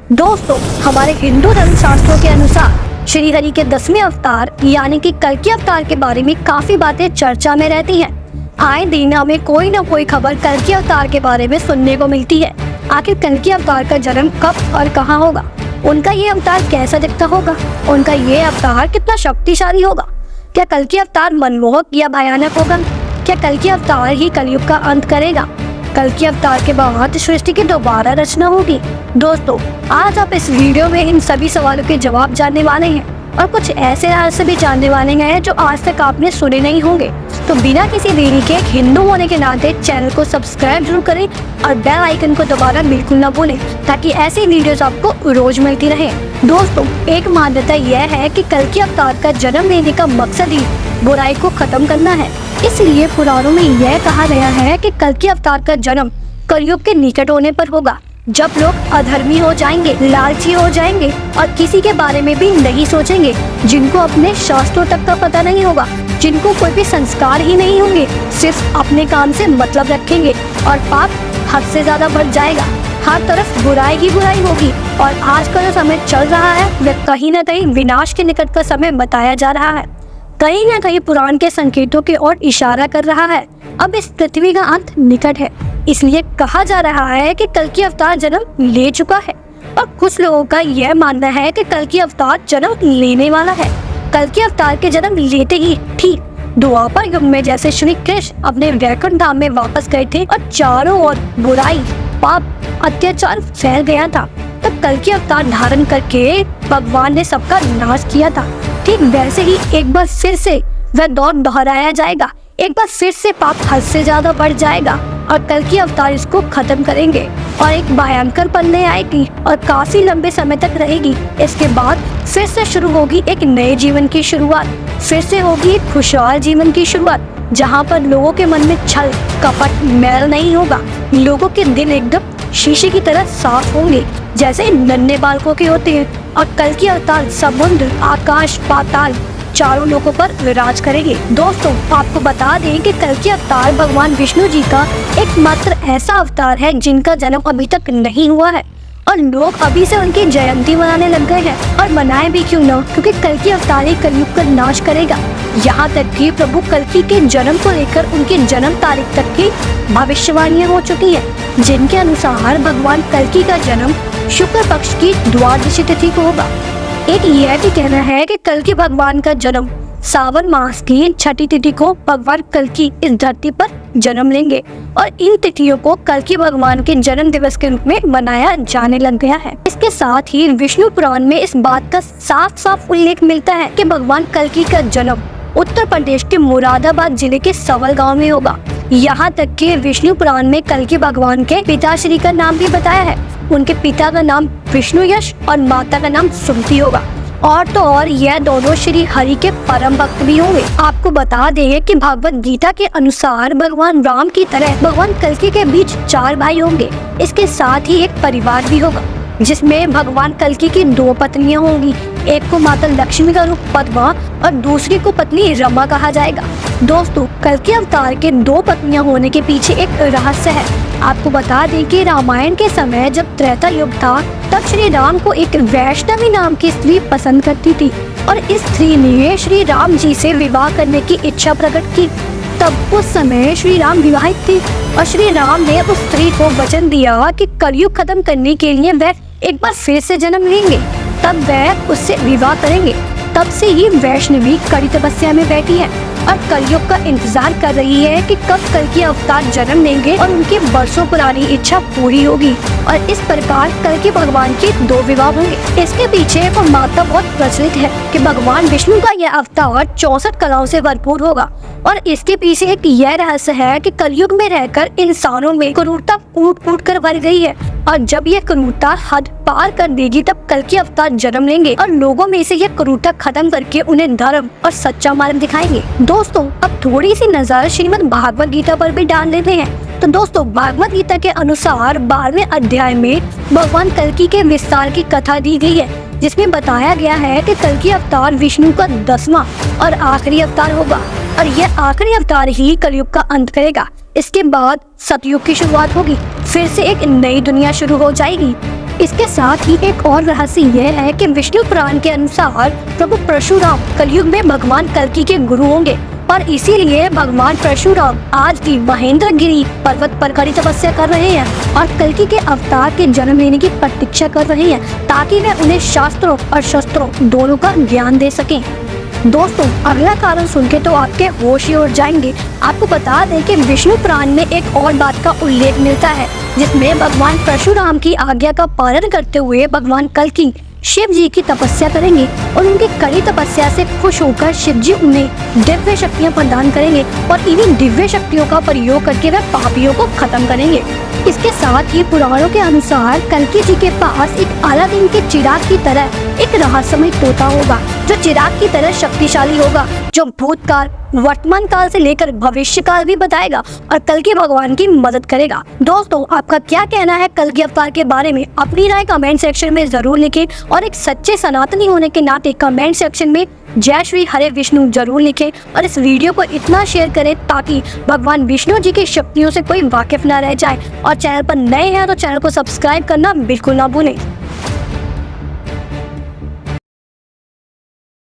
दोस्तों, हमारे हिंदू धर्म शास्त्रों के अनुसार श्री हरि के 10वें अवतार यानी कि कल्कि अवतार के बारे में काफी बातें चर्चा में रहती हैं। आए दिन हमें कोई न कोई खबर कल्कि अवतार के बारे में सुनने को मिलती है। आखिर कल्कि अवतार का जन्म कब और कहाँ होगा? उनका ये अवतार कैसा दिखता होगा? उनका ये अवतार कितना शक्तिशाली होगा? क्या कल्कि अवतार मनमोहक या भयानक होगा? क्या कल्कि अवतार ही कलयुग का अंत करेगा? कल्कि अवतार के बाद सृष्टि की दोबारा रचना होगी? दोस्तों, आज आप इस वीडियो में इन सभी सवालों के जवाब जानने वाले हैं और कुछ ऐसे रहस्य भी जानने वाले हैं जो आज तक आपने सुने नहीं होंगे। तो बिना किसी देरी के एक हिंदू होने के नाते चैनल को सब्सक्राइब जरूर करें और बेल आइकन को दबाना बिल्कुल न भूलें ताकि ऐसी वीडियोस आपको रोज मिलती रहे। दोस्तों, एक मान्यता यह है कि कल्कि अवतार का जन्म लेने का मकसद ही बुराई को खत्म करना है। इसलिए पुराणों में यह कहा गया है कि कल्कि अवतार का जन्म कलयुग के निकट होने पर होगा, जब लोग अधर्मी हो जाएंगे, लालची हो जाएंगे और किसी के बारे में भी नहीं सोचेंगे, जिनको अपने शास्त्रों तक का पता नहीं होगा, जिनको कोई भी संस्कार ही नहीं होंगे, सिर्फ अपने काम से मतलब रखेंगे और पाप हद से ज्यादा बढ़ जाएगा। हर तरफ बुराई ही बुराई होगी और आज का जो समय चल रहा है वह कहीं न कहीं विनाश के निकट का समय बताया जा रहा है। कहीं न कहीं पुराण के संकेतों की ओर इशारा कर रहा है। अब इस पृथ्वी का अंत निकट है, इसलिए कहा जा रहा है कि कल्कि अवतार जन्म ले चुका है और कुछ लोगों का यह मानना है कि कल्कि अवतार जन्म लेने वाला है। कल्कि अवतार के जन्म लेते ही ठीक द्वापर युग में जैसे श्री कृष्ण अपने वैकुंठ धाम में वापस गए थे और चारों ओर बुराई, पाप, अत्याचार फैल गया था, तब कल्कि अवतार धारण करके भगवान ने सबका नाश किया था। ठीक वैसे ही एक बार फिर से वह दौर दोहराया जाएगा। एक बार फिर से पाप हद से ज्यादा बढ़ जाएगा और कल्कि अवतार इसको खत्म करेंगे और एक भयंकर पलने आएगी और काफी लंबे समय तक रहेगी। इसके बाद फिर से शुरू होगी एक नए जीवन की शुरुआत, फिर से होगी एक खुशहाल जीवन की शुरुआत, जहाँ पर लोगों के मन में छल, कपट, मैल नहीं होगा। लोगों के दिल एकदम शीशे की तरह साफ होंगे जैसे नन्हे बालकों के होते हैं और कल्कि अवतार समुद्र, आकाश, पाताल चारों लोगों पर विराज करेंगे। दोस्तों, आपको बता दें कि कल्कि अवतार भगवान विष्णु जी का एकमात्र ऐसा अवतार है जिनका जन्म अभी तक नहीं हुआ है और लोग अभी से उनकी जयंती मनाने लग गए हैं। और मनाए भी क्यों न, क्योंकि कल्कि अवतार ही कलयुग का नाश करेगा। यहाँ तक कि प्रभु कल्कि के जन्म को लेकर उनकी जन्म तारीख तक की भविष्यवाणियाँ हो चुकी है, जिनके अनुसार भगवान कल्कि का जन्म शुक्ल पक्ष की द्वादशी तिथि को होगा। एक यह भी कहना है कि कल्कि भगवान का जन्म सावन मास की छठी तिथि को भगवान कल्कि इस धरती पर जन्म लेंगे और इन तिथियों को कल्कि भगवान के जन्म दिवस के रूप में मनाया जाने लग गया है। इसके साथ ही विष्णु पुराण में इस बात का साफ साफ उल्लेख मिलता है कि भगवान कल्कि का जन्म उत्तर प्रदेश के मुरादाबाद जिले के सवल गांव में होगा। यहाँ तक कि विष्णु पुराण में कल्कि भगवान के पिताश्री का नाम भी बताया है। उनके पिता का नाम विष्णु यश और माता का नाम सुमति होगा। और तो और यह दोनों श्री हरि के परम भक्त भी होंगे। आपको बता दें कि भगवत गीता के अनुसार भगवान राम की तरह भगवान कल्कि के बीच 4 भाई होंगे। इसके साथ ही एक परिवार भी होगा जिसमें भगवान कल्कि की 2 पत्नियां होंगी। एक को माता लक्ष्मी का रूप पद्मा और दूसरी को पत्नी रमा कहा जाएगा। दोस्तों, कल्कि अवतार के 2 पत्नियां होने के पीछे एक रहस्य है। आपको बता दें कि रामायण के समय जब त्रेता युग था तब श्री राम को एक वैष्णवी नाम की स्त्री पसंद करती थी और इस स्त्री ने श्री राम जी से विवाह करने की इच्छा प्रकट की। तब उस समय श्री राम विवाहित थे और श्री राम ने उस स्त्री को वचन दिया कि कलयुग खत्म करने के लिए वह एक बार फिर से जन्म लेंगे, तब वह उससे विवाह करेंगे। तब से ही वैष्णवी कड़ी तपस्या में बैठी है और कलयुग का इंतजार कर रही है कि कब कल्कि अवतार जन्म लेंगे और उनकी बरसों पुरानी इच्छा पूरी होगी और इस प्रकार कल्कि भगवान के 2 विवाह होंगे। इसके पीछे एक मान्यता बहुत प्रचलित है कि भगवान विष्णु का यह अवतार 64 कलाओं से भरपूर होगा और इसके पीछे एक यह रहस्य है कि कलयुग में रहकर इंसानों में क्रूरता कूट कूट कर भर गई है और जब यह क्रूरता हद पार कर देगी तब कल्कि अवतार जन्म लेंगे और लोगों में से यह क्रूरता खत्म करके उन्हें धर्म और सच्चा मार्ग दिखाएंगे। दोस्तों अब थोड़ी सी नजर श्रीमद् भागवत गीता पर भी डाल लेते हैं। तो दोस्तों भागवत गीता के अनुसार 12वें अध्याय में भगवान कल्कि के विस्तार की कथा दी गई है, जिसमें बताया गया है कि कल्कि अवतार विष्णु का 10वां और आखिरी अवतार होगा और यह आखिरी अवतार ही कलयुग का अंत करेगा। इसके बाद सतयुग की शुरुआत होगी, फिर से एक नई दुनिया शुरू हो जाएगी। इसके साथ ही एक और रहस्य यह है कि विष्णु पुराण के अनुसार प्रभु परशुराम कलयुग में भगवान कल्कि के गुरु होंगे और इसीलिए भगवान परशुराम आज भी महेंद्रगिरी पर्वत पर कड़ी तपस्या कर रहे हैं और कल्कि के अवतार के जन्म लेने की प्रतीक्षा कर रहे हैं, ताकि वे उन्हें शास्त्रों और शस्त्रों दोनों का ज्ञान दे सकें। दोस्तों अगला कारण सुन के तो आपके होश ही उड़ जाएंगे। आपको बता दें कि विष्णु पुराण में एक और बात का उल्लेख मिलता है, जिसमें भगवान परशुराम की आज्ञा का पालन करते हुए भगवान कल्कि शिव जी की तपस्या करेंगे और उनकी कड़ी तपस्या से खुश होकर शिव जी उन्हें दिव्य शक्तियां प्रदान करेंगे और इन्हीं दिव्य शक्तियों का प्रयोग करके वे पापियों को खत्म करेंगे। इसके साथ ही पुराणों के अनुसार कल्कि जी के पास एक अलादीन के चिराग की तरह एक रहस्यमय तोता होगा, जो चिराग की तरह शक्तिशाली होगा, जो भूतकाल वर्तमान काल से लेकर भविष्य काल भी बताएगा और कल्कि भगवान की मदद करेगा। दोस्तों आपका क्या कहना है कल्कि अवतार के बारे में? अपनी राय कमेंट सेक्शन में जरूर लिखें और एक सच्चे सनातनी होने के नाते कमेंट सेक्शन में जय श्री हरे विष्णु जरूर लिखें और इस वीडियो को इतना शेयर करें ताकि भगवान विष्णु जी की शक्तियों से कोई वाकिफ न रह जाए। और चैनल पर नए हैं तो चैनल को सब्सक्राइब करना बिल्कुल ना भूलें।